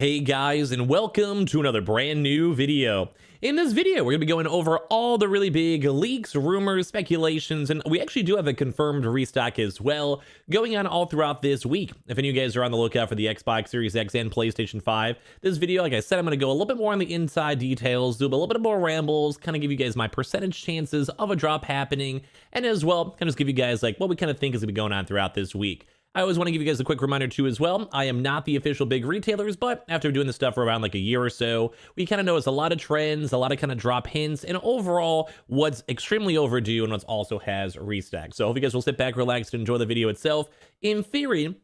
Hey guys, and welcome to another brand new video. In this video, we're going to be going over all the really big leaks, rumors, speculations, and we actually do have a confirmed restock as well going on all throughout this week. If any of you guys are on the lookout for the Xbox Series X and PlayStation 5, this video, like I said, I'm going to go a little bit more on the inside details, do a little bit more rambles, kind of give you guys my percentage chances of a drop happening, and as well, kind of just give you guys like what we kind of think is going to be going on throughout this week. I always want to give you guys a quick reminder too as well. I am not the official big retailers, but after doing this stuff for around like a year or so, we kind of notice a lot of trends, a lot of kind of drop hints, and overall what's extremely overdue and what's also has restock. So I hope you guys will sit back, relax, and enjoy the video itself. In theory,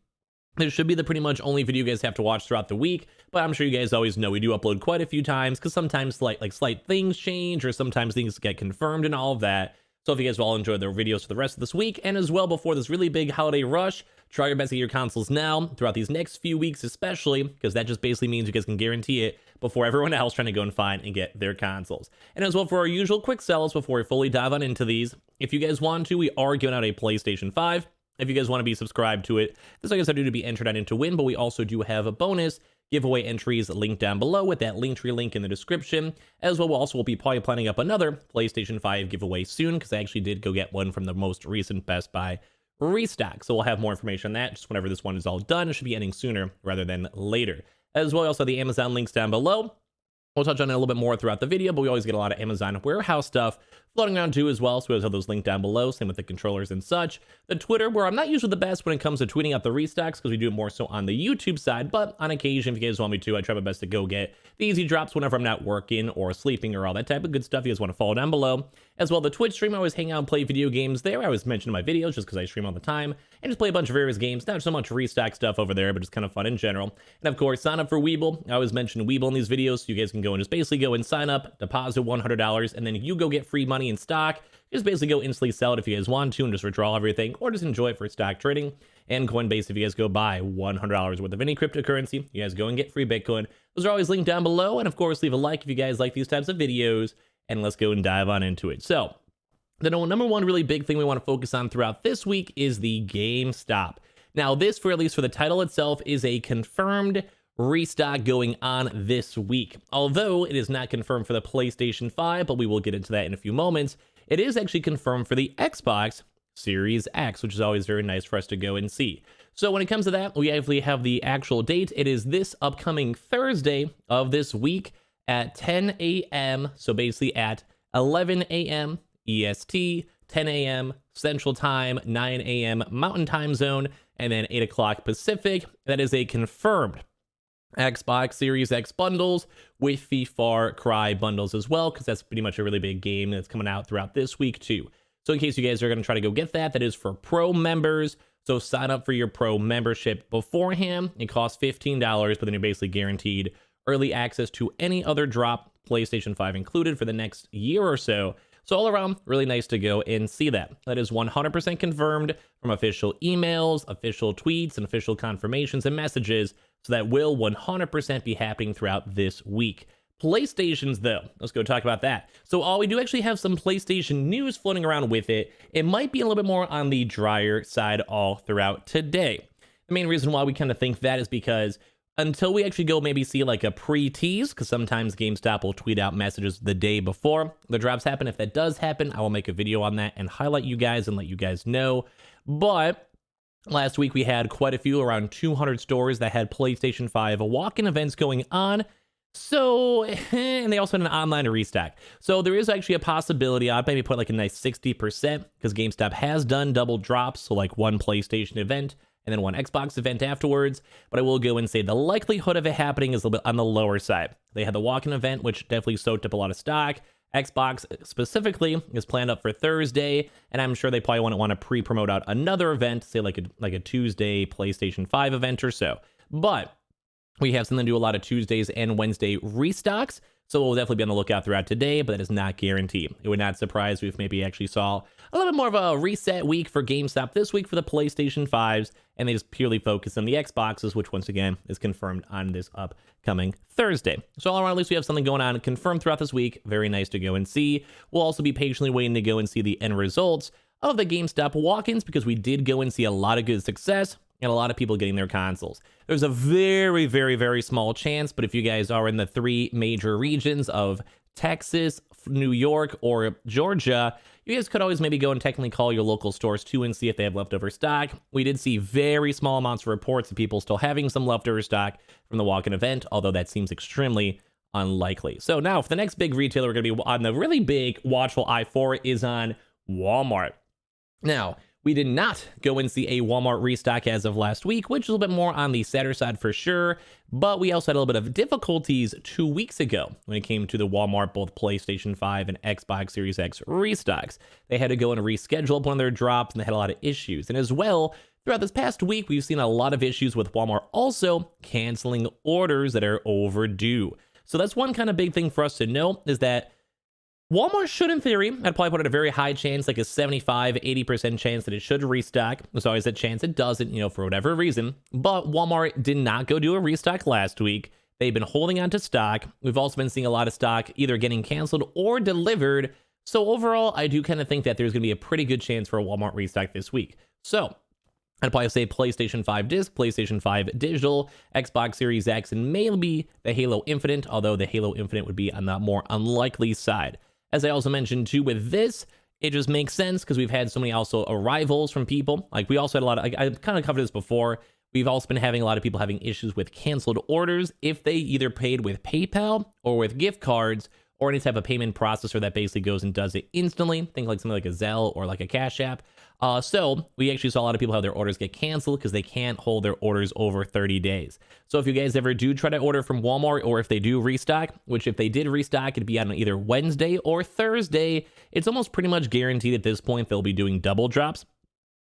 this should be the pretty much only video you guys have to watch throughout the week, but I'm sure you guys always know we do upload quite a few times because sometimes slight things change or sometimes things get confirmed and all of that. So if you guys will all enjoy the videos for the rest of this week, and as well before this really big holiday rush, try your best to get your consoles now throughout these next few weeks especially, because that just basically means you guys can guarantee it before everyone else trying to go and find and get their consoles. And as well for our usual quick sells before we fully dive on into these, if you guys want to, we are giving out a PlayStation 5. If you guys want to be subscribed to it, this I guess I do to be entered on into win, but we also do have a bonus giveaway entries linked down below with that Linktree link in the description. As well, we'll be probably planning up another PlayStation 5 giveaway soon because I actually did go get one from the most recent Best Buy restock. So we'll have more information on that just whenever this one is all done. It should be ending sooner rather than later. As well, also the Amazon links down below. We'll touch on it a little bit more throughout the video, but we always get a lot of Amazon warehouse stuff floating around too as well, so we always have those linked down below, same with the controllers and such. The Twitter, where I'm not usually the best when it comes to tweeting out the restocks because we do it more so on the YouTube side, but on occasion, if you guys want me to, I try my best to go get the easy drops whenever I'm not working or sleeping or all that type of good stuff. You guys want to follow down below. As well, the Twitch stream, I always hang out and play video games there. I always mention in my videos just because I stream all the time and just play a bunch of various games. Not so much restock stuff over there, but just kind of fun in general. And of course, sign up for Weeble. I always mention Weeble in these videos, so you guys can go and just basically go and sign up, deposit $100, and then you go get free money in stock. Just basically go instantly sell it if you guys want to and just withdraw everything, or just enjoy it for stock trading. And Coinbase, if you guys go buy $100 worth of any cryptocurrency, you guys go and get free Bitcoin. Those are always linked down below. And of course, leave a like if you guys like these types of videos, and let's go and dive on into it. So the number one really big thing we want to focus on throughout this week is the Gamestop. Now this, for at least for the title itself, is a confirmed restock going on this week. Although it is not confirmed for the PlayStation 5, but we will get into that in a few moments. It is actually confirmed for the Xbox Series X, which is always very nice for us to go and see. So when it comes to that, we actually have the actual date. It is this upcoming Thursday of this week at 10 a.m. So basically at 11 a.m. EST, 10 a.m. Central Time, 9 a.m. Mountain Time Zone, and then 8 o'clock Pacific. That is a confirmed Xbox Series X bundles with the Far Cry bundles as well, because that's pretty much a really big game that's coming out throughout this week too. So in case you guys are going to try to go get that, that is for Pro members. So sign up for your Pro membership beforehand. It costs $15, but then you're basically guaranteed early access to any other drop, PlayStation 5 included, for the next year or so. So all around, really nice to go and see that. That is 100% confirmed from official emails, official tweets, and official confirmations and messages. So that will 100% be happening throughout this week. PlayStations, though, let's go talk about that. So we do actually have some PlayStation news floating around with it. It might be a little bit more on the drier side all throughout today. The main reason why we kind of think that is because until we actually go maybe see like a pre-tease, because sometimes GameStop will tweet out messages the day before the drops happen. If that does happen, I will make a video on that and highlight you guys and let you guys know. But last week we had quite a few, around 200 stores that had PlayStation 5 walk-in events going on. So, and they also had an online restock. So there is actually a possibility, I'd maybe put like a nice 60%, because GameStop has done double drops, so like one PlayStation event and then one Xbox event afterwards. But I will go and say the likelihood of it happening is a little bit on the lower side. They had the walk-in event, which definitely soaked up a lot of stock. Xbox specifically is planned up for Thursday, and I'm sure they probably want to pre-promote out another event, say like a Tuesday PlayStation 5 event or so. But we have something to do a lot of Tuesdays and Wednesday restocks, so we'll definitely be on the lookout throughout today, but that is not guaranteed. It would not surprise me if maybe actually saw a little bit more of a reset week for GameStop this week for the PlayStation 5s, and they just purely focus on the Xboxes, which once again is confirmed on this upcoming Thursday. So all around, at least we have something going on confirmed throughout this week. Very nice to go and see. We'll also be patiently waiting to go and see the end results of the GameStop walk-ins, because we did go and see a lot of good success and a lot of people getting their consoles. There's a very, very, very small chance, but if you guys are in the 3 major regions of Texas, New York, or Georgia, you guys could always maybe go and technically call your local stores too and see if they have leftover stock. We did see very small amounts of reports of people still having some leftover stock from the walk-in event, although that seems extremely unlikely. So now for the next big retailer we're going to be on the really big watchful eye for is on Walmart. Now, we did not go and see a Walmart restock as of last week, which is a little bit more on the sadder side for sure, but we also had a little bit of difficulties 2 weeks ago when it came to the Walmart, both PlayStation 5 and Xbox Series X restocks. They had to go and reschedule one of their drops, and they had a lot of issues. And as well, throughout this past week, we've seen a lot of issues with Walmart also canceling orders that are overdue. So that's one kind of big thing for us to know, is that Walmart should, in theory, I'd probably put it a very high chance, like a 75-80% chance that it should restock. There's always a chance it doesn't, for whatever reason. But Walmart did not go do a restock last week. They've been holding on to stock. We've also been seeing a lot of stock either getting canceled or delivered. So overall, I do kind of think that there's going to be a pretty good chance for a Walmart restock this week. So I'd probably say PlayStation 5 disc, PlayStation 5 digital, Xbox Series X, and maybe the Halo Infinite, although the Halo Infinite would be on the more unlikely side. As I also mentioned too with this, it just makes sense because we've had so many also arrivals from people. Like we also had a lot of, I kind of covered this before. We've also been having a lot of people having issues with canceled orders if they either paid with PayPal or with gift cards or any type of payment processor that basically goes and does it instantly. Think like something like a Zelle or like a Cash App. So we actually saw a lot of people have their orders get canceled because they can't hold their orders over 30 days. So if you guys ever do try to order from Walmart, or if they do restock, which if they did restock, it'd be on either Wednesday or Thursday, it's almost pretty much guaranteed at this point they'll be doing double drops.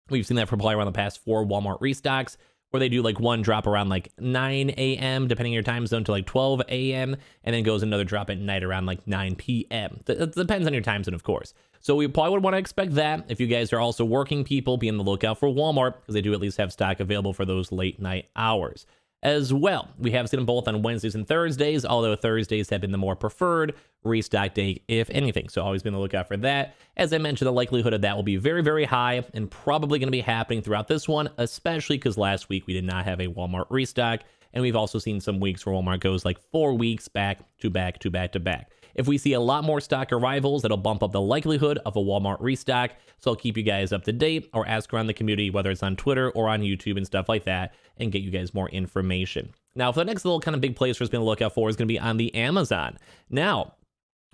We've seen that for probably around the past 4 Walmart restocks, where they do like one drop around like 9 a.m. depending on your time zone to like 12 a.m. and then goes another drop at night around like 9 p.m. It depends on your time zone, of course. So we probably would want to expect that. If you guys are also working people, be on the lookout for Walmart because they do at least have stock available for those late night hours. As well, we have seen them both on Wednesdays and Thursdays, although Thursdays have been the more preferred restock day, if anything. So always be on the lookout for that. As I mentioned, the likelihood of that will be very, very high and probably going to be happening throughout this one, especially because last week we did not have a Walmart restock. And we've also seen some weeks where Walmart goes like 4 weeks back to back to back to back. If we see a lot more stock arrivals, that'll bump up the likelihood of a Walmart restock. So I'll keep you guys up to date or ask around the community, whether it's on Twitter or on YouTube and stuff like that, and get you guys more information. Now, for the next little kind of big place for us to look out for is going to be on the Amazon. Now,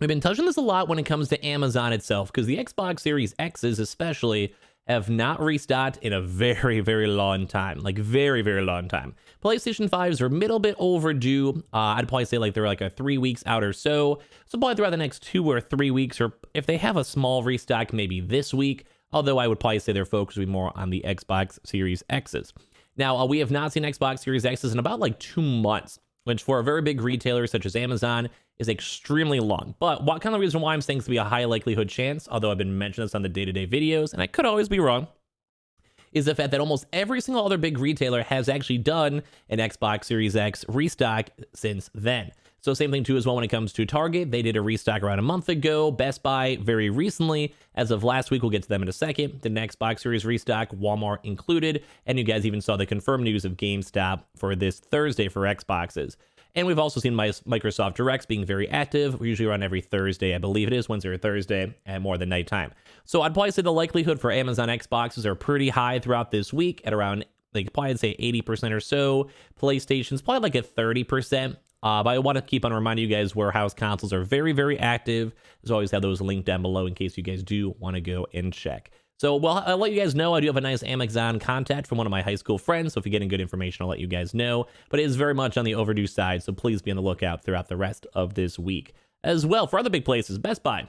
we've been touching this a lot when it comes to Amazon itself, because the Xbox Series X's especially have not restocked in a very, very long time. Like very, very long time. PlayStation 5s are a little bit overdue. I'd probably say like they're like a 3 weeks out or so. So probably throughout the next 2 or 3 weeks, or if they have a small restock, maybe this week. Although I would probably say their focus would be more on the Xbox Series X's. Now, we have not seen Xbox Series X's in about like 2 months, which for a very big retailer such as Amazon is extremely long. But what kind of reason why I'm saying it's to be a high likelihood chance, although I've been mentioning this on the day-to-day videos, and I could always be wrong, is the fact that almost every single other big retailer has actually done an Xbox Series X restock since then. So same thing too as well when it comes to Target. They did a restock around a month ago. Best Buy very recently, as of last week, we'll get to them in a second. The Xbox Series restock, Walmart included. And you guys even saw the confirmed news of GameStop for this Thursday for Xboxes. And we've also seen Microsoft Directs being very active. We're usually around every Thursday, I believe it is, Wednesday or Thursday, at more than nighttime. So I'd probably say the likelihood for Amazon Xboxes are pretty high throughout this week at around, like, probably I'd say 80% or so. PlayStation's probably like at 30%. But I want to keep on reminding you guys warehouse consoles are very, very active. As always, have those linked down below in case you guys do want to go and check. So, well, I'll let you guys know I do have a nice Amazon contact from one of my high school friends. So if you're getting good information, I'll let you guys know. But it is very much on the overdue side. So please be on the lookout throughout the rest of this week. As well, for other big places, Best Buy.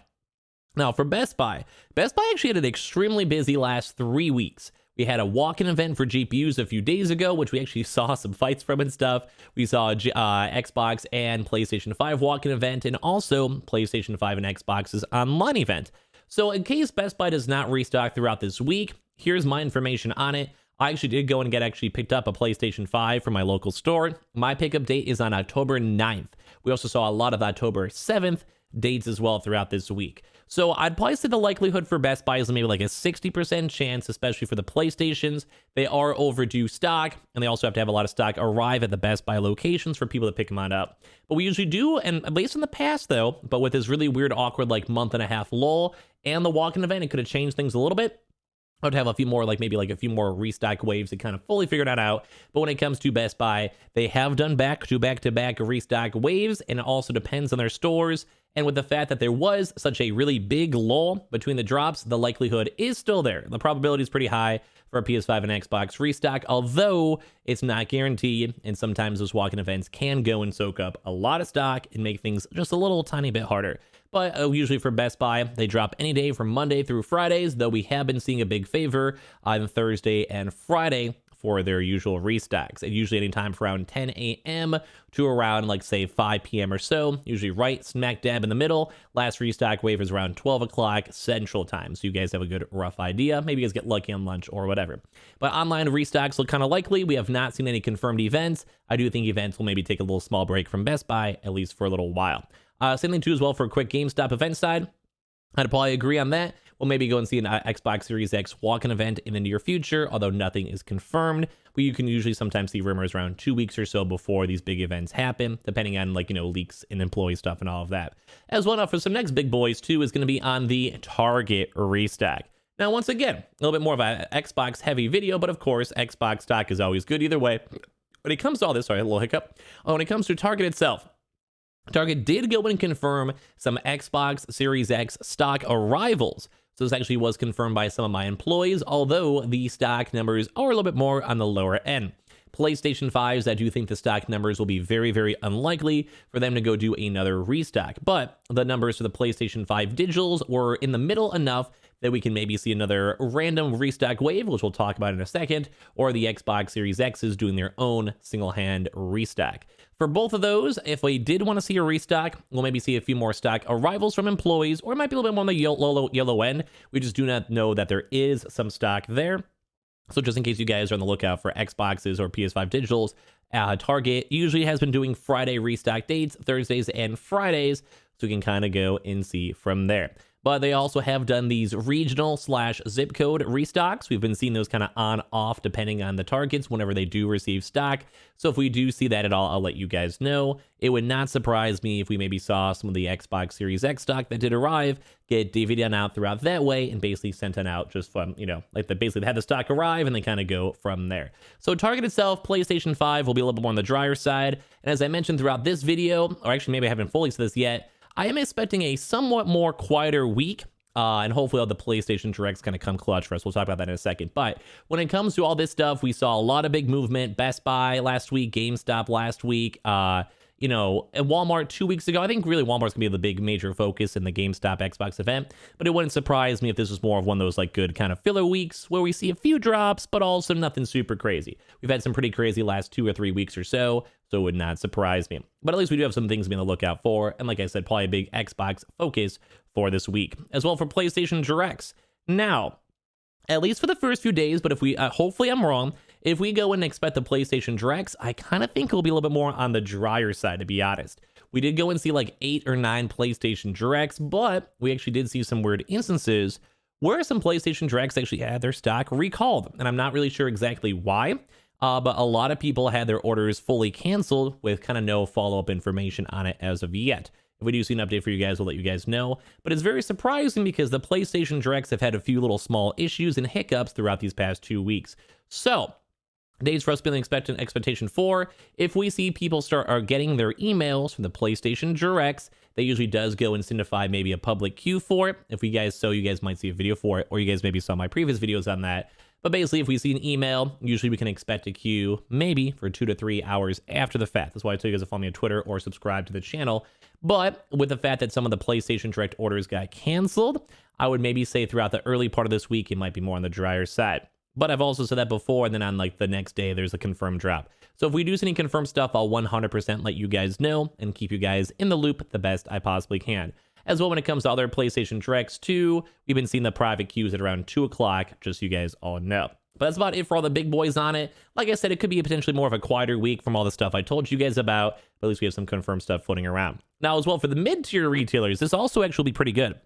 Now, for Best Buy actually had an extremely busy last 3 weeks. We had a walk-in event for GPUs a few days ago, which we actually saw some fights from and stuff. We saw Xbox and PlayStation 5 walk-in event, and also PlayStation 5 and Xbox's online event. So in case Best Buy does not restock throughout this week, here's my information on it. I actually did go and actually picked up a PlayStation 5 from my local store. My pickup date is on October 9th. We also saw a lot of October 7th, dates as well throughout this week. So I'd probably say the likelihood for Best Buy is maybe like a 60% chance, especially for the PlayStations. They are overdue stock, and they also have to have a lot of stock arrive at the Best Buy locations for people to pick them on up. But we usually do, and at least in the past though, but with this really weird, awkward like month and a half lull and the walk-in event, it could have changed things a little bit. I would have a few more, like maybe like a few more restock waves to kind of fully figure that out. But when it comes to Best Buy, they have done back-to-back restock waves, and it also depends on their stores. And with the fact that there was such a really big lull between the drops, the likelihood is still there. The probability is pretty high for a PS5 and Xbox restock, although it's not guaranteed, and sometimes those walk-in events can go and soak up a lot of stock and make things just a little tiny bit harder. But usually for Best Buy, they drop any day from Monday through Fridays, though we have been seeing a big favor on Thursday and Friday for their usual restocks. And usually anytime from around 10 a.m. to around, like, say, 5 p.m. or so, usually right smack dab in the middle. Last restock wave is around 12 o'clock Central Time, so you guys have a good rough idea. Maybe you guys get lucky on lunch or whatever. But online restocks look kind of likely. We have not seen any confirmed events. I do think events will maybe take a little small break from Best Buy, at least for a little while. Same thing too as well for a quick GameStop event side. I'd probably agree on that. We'll maybe go and see an Xbox Series X walk-in event in the near future, although nothing is confirmed. But you can usually sometimes see rumors around 2 weeks or so before these big events happen, depending on, like, leaks and employee stuff and all of that. As well, now for some next big boys too is going to be on the Target restock. Now, once again, a little bit more of an Xbox heavy video, but of course, Xbox stock is always good either way. When it comes to all this, sorry, a little hiccup. When it comes to Target itself, Target did go and confirm some Xbox Series X stock arrivals. So this actually was confirmed by some of my employees, although the stock numbers are a little bit more on the lower end. PlayStation 5s, I do think the stock numbers will be very, very unlikely for them to go do another restock. But the numbers for the PlayStation 5 Digitals were in the middle enough that we can maybe see another random restock wave, which we'll talk about in a second, or the Xbox Series X's doing their own single-hand restock. For both of those, if we did want to see a restock, we'll maybe see a few more stock arrivals from employees, or it might be a little bit more on the yellow end. We just do not know that there is some stock there. So just in case you guys are on the lookout for Xboxes or PS5 Digitals, Target usually has been doing Friday restock dates, Thursdays and Fridays, so we can kind of go and see from there. But they also have done these regional/zip code restocks. We've been seeing those kind of on off depending on the targets whenever they do receive stock. So if we do see that at all, I'll let you guys know. It would not surprise me if we maybe saw some of the Xbox Series X stock that did arrive get divvied out throughout that way and basically sent on out just from, like basically they had the stock arrive and they kind of go from there. So Target itself, PlayStation 5 will be a little bit more on the drier side. And as I mentioned throughout this video, or actually maybe I haven't fully said this yet, I am expecting a somewhat more quieter week, and hopefully all the PlayStation Directs kind of come clutch for us. We'll talk about that in a second. But when it comes to all this stuff, we saw a lot of big movement. Best Buy last week, GameStop last week, and Walmart 2 weeks ago. I think really Walmart's gonna be the big major focus in the GameStop Xbox event, but it wouldn't surprise me if this was more of one of those like good kind of filler weeks where we see a few drops, but also nothing super crazy. We've had some pretty crazy last 2 or 3 weeks or so it would not surprise me. But at least we do have some things to be on the lookout for, and like I said, probably a big Xbox focus for this week. As well for PlayStation Directs. Now, at least for the first few days, but if we, hopefully I'm wrong, if we go and expect the PlayStation Directs, I kind of think it'll be a little bit more on the drier side, to be honest. We did go and see like 8 or 9 PlayStation Directs, but we actually did see some weird instances where some PlayStation Directs actually had their stock recalled, and I'm not really sure exactly why. But a lot of people had their orders fully canceled with kind of no follow-up information on it as of yet. If we do see an update for you guys, we'll let you guys know. But it's very surprising because the PlayStation Directs have had a few little small issues and hiccups throughout these past 2 weeks. So, days for us being expectation for, if we see people are getting their emails from the PlayStation Directs, that usually does go and signify maybe a public queue for it. If you guys might see a video for it, or you guys maybe saw my previous videos on that. But basically, if we see an email, usually we can expect a queue maybe for 2 to 3 hours after the fact. That's why I tell you guys to follow me on Twitter or subscribe to the channel. But with the fact that some of the PlayStation Direct orders got canceled, I would maybe say throughout the early part of this week, it might be more on the drier side. But I've also said that before, and then on like the next day, there's a confirmed drop. So if we do see any confirmed stuff, I'll 100% let you guys know and keep you guys in the loop the best I possibly can. As well, when it comes to other PlayStation Directs too, we've been seeing the private queues at around 2 o'clock, just so you guys all know. But that's about it for all the big boys on it. Like I said, it could be potentially more of a quieter week from all the stuff I told you guys about, but at least we have some confirmed stuff floating around. Now, as well, for the mid-tier retailers, this also actually will be pretty good.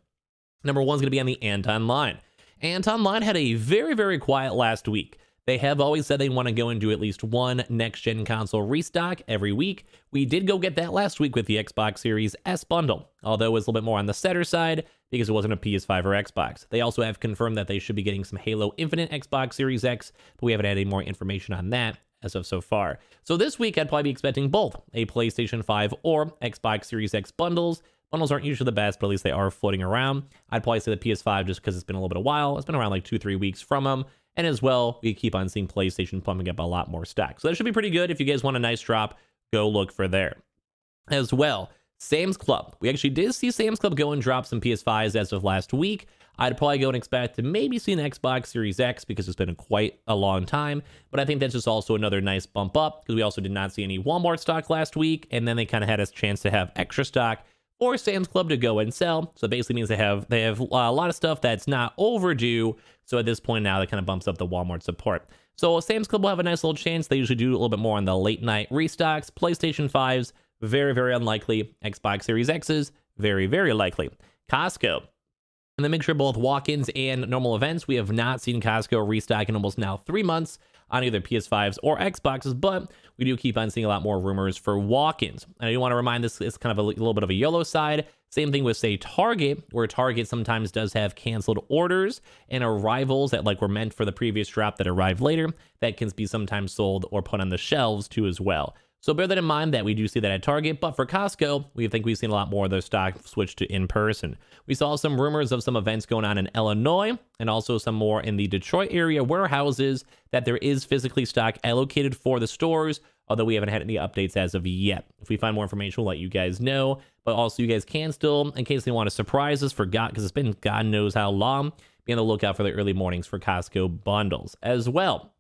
Number one's going to be on the Anton line. Anton line had a very, very quiet last week. They have always said they want to go and do at least one next-gen console restock every week. We did go get that last week with the Xbox Series S bundle, although it was a little bit more on the setter side because it wasn't a PS5 or Xbox. They also have confirmed that they should be getting some Halo Infinite Xbox Series X, but we haven't had any more information on that as of so far. So this week, I'd probably be expecting both a PlayStation 5 or Xbox Series X bundles. Bundles aren't usually the best, but at least they are floating around. I'd probably say the PS5 just because it's been a little bit of a while. It's been around like 2-3 weeks from them. And as well, we keep on seeing PlayStation pumping up a lot more stock. So that should be pretty good. If you guys want a nice drop, go look for there. As well, Sam's Club. We actually did see Sam's Club go and drop some PS5s as of last week. I'd probably go and expect to maybe see an Xbox Series X because it's been quite a long time. But I think that's just also another nice bump up because we also did not see any Walmart stock last week. And then they kind of had a chance to have extra stock or Sam's Club to go and sell. So it basically means they have a lot of stuff that's not overdue. So at this point now, that kind of bumps up the Walmart support. So Sam's Club will have a nice little chance. They usually do a little bit more on the late night restocks. PlayStation 5s, very, very unlikely. Xbox Series X's, very, very likely. Costco. And then make sure both walk-ins and normal events. We have not seen Costco restock in almost now 3 months on either PS5s or Xboxes, but we do keep on seeing a lot more rumors for walk-ins. And I do want to remind this is kind of a little bit of a yellow side. Same thing with, say, Target, where Target sometimes does have canceled orders and arrivals that were meant for the previous drop that arrived later that can be sometimes sold or put on the shelves too as well. So bear that in mind that we do see that at Target, but for Costco, we think we've seen a lot more of their stock switch to in-person. We saw some rumors of some events going on in Illinois and also some more in the Detroit area warehouses that there is physically stock allocated for the stores, although we haven't had any updates as of yet. If we find more information, we'll let you guys know, but also you guys can still, in case they want to surprise us, because it's been God knows how long, be on the lookout for the early mornings for Costco bundles as well.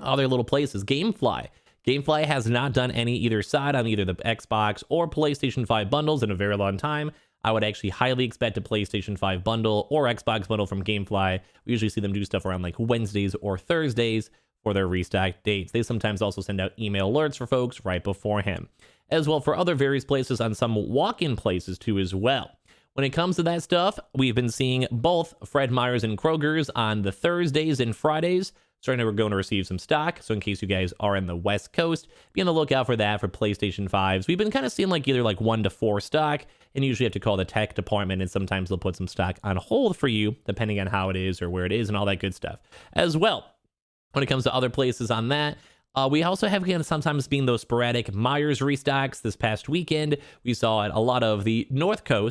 Other little places, Gamefly. Gamefly has not done any either side on either the Xbox or PlayStation 5 bundles in a very long time. I would actually highly expect a PlayStation 5 bundle or Xbox bundle from Gamefly. We usually see them do stuff around Wednesdays or Thursdays for their restock dates. They sometimes also send out email alerts for folks right beforehand. As well for other various places on some walk-in places too as well. When it comes to that stuff, we've been seeing both Fred Meyer's and Kroger's on the Thursdays and Fridays. Starting to going to receive some stock. So in case you guys are in the West Coast, be on the lookout for that for PlayStation 5s. We've been kind of seeing either 1 to 4 stock, and you usually have to call the tech department, and sometimes they'll put some stock on hold for you, depending on how it is or where it is and all that good stuff. As well, when it comes to other places on that, we also have sometimes being those sporadic Myers restocks. This past weekend, we saw a lot of the northern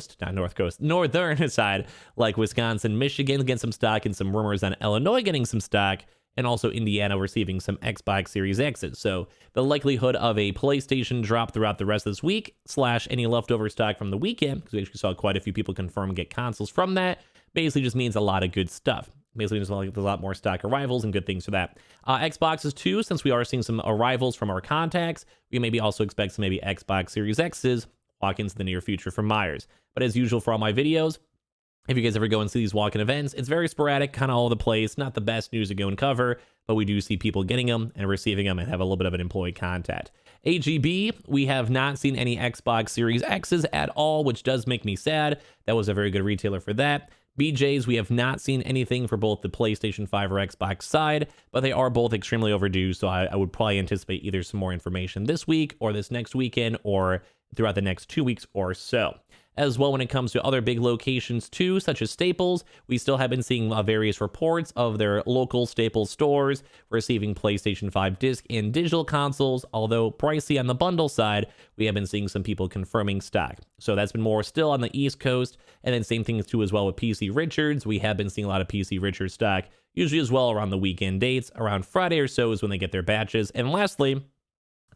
side, like Wisconsin, Michigan, getting some stock, and some rumors on Illinois getting some stock. And also Indiana receiving some Xbox Series X's. So the likelihood of a PlayStation drop throughout the rest of this week, / any leftover stock from the weekend, because we actually saw quite a few people confirm and get consoles from that, basically just means a lot of good stuff. Basically just there's a lot more stock arrivals and good things for that. Xboxes too, since we are seeing some arrivals from our contacts, we maybe also expect some maybe Xbox Series X's walk into the near future from Myers. But as usual for all my videos, if you guys ever go and see these walk-in events, it's very sporadic, kind of all over the place. Not the best news to go and cover, but we do see people getting them and receiving them and have a little bit of an employee contact. AGB, we have not seen any Xbox Series X's at all, which does make me sad. That was a very good retailer for that. BJ's, we have not seen anything for both the PlayStation 5 or Xbox side, but they are both extremely overdue, so I would probably anticipate either some more information this week or this next weekend or throughout the next 2 weeks or so. As well, when it comes to other big locations too, such as Staples, we still have been seeing various reports of their local Staples stores receiving PlayStation 5 disc and digital consoles, although pricey on the bundle side, we have been seeing some people confirming stock. So that's been more still on the East Coast, and then same thing too as well with PC Richards. We have been seeing a lot of PC Richards stock, usually as well around the weekend dates. Around Friday or so is when they get their batches. And lastly,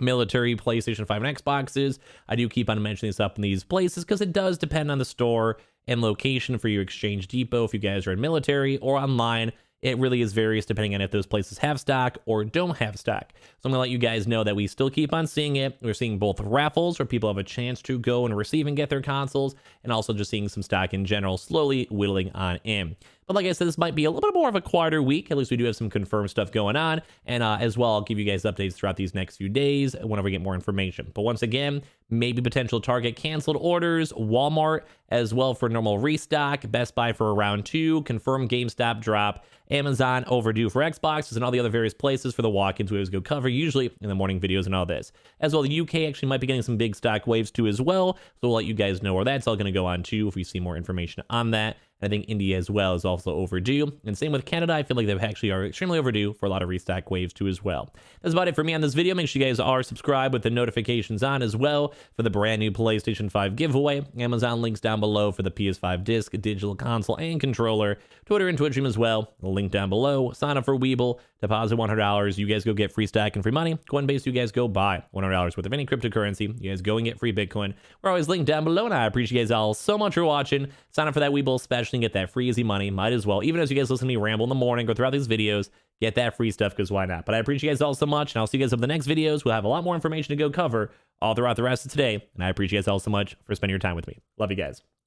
military, PlayStation 5 and Xboxes. I do keep on mentioning this up in these places because it does depend on the store and location for your Exchange Depot if you guys are in military or online. It really is various depending on if those places have stock or don't have stock. So I'm going to let you guys know that we still keep on seeing it. We're seeing both raffles where people have a chance to go and receive and get their consoles, and also just seeing some stock in general slowly whittling on in. But like I said, this might be a little bit more of a quieter week. At least we do have some confirmed stuff going on. And as well, I'll give you guys updates throughout these next few days whenever we get more information. But once again, maybe potential Target canceled orders, Walmart as well for normal restock, Best Buy for a round 2, confirmed GameStop drop, Amazon overdue for Xboxes, and all the other various places for the walk-ins we always go cover, usually in the morning videos and all this. As well, the UK actually might be getting some big stock waves too as well, so we'll let you guys know where that's all going to go on too if we see more information on that. I think India as well is also overdue. And same with Canada. I feel like they actually are extremely overdue for a lot of restock waves too as well. That's about it for me on this video. Make sure you guys are subscribed with the notifications on as well for the brand new PlayStation 5 giveaway. Amazon links down below for the PS5 disc, digital console, and controller. Twitter and Twitch stream as well. Link down below. Sign up for Weeble. Deposit $100. You guys go get free stack and free money. Coinbase, you guys go buy $100 worth of any cryptocurrency. You guys go and get free Bitcoin. We're always linked down below, and I appreciate you guys all so much for watching. Sign up for that Weeble special and get that free easy money. Might as well. Even as you guys listen to me ramble in the morning or throughout these videos, get that free stuff because why not? But I appreciate you guys all so much, and I'll see you guys over the next videos. We'll have a lot more information to go cover all throughout the rest of today, and I appreciate you guys all so much for spending your time with me. Love you guys.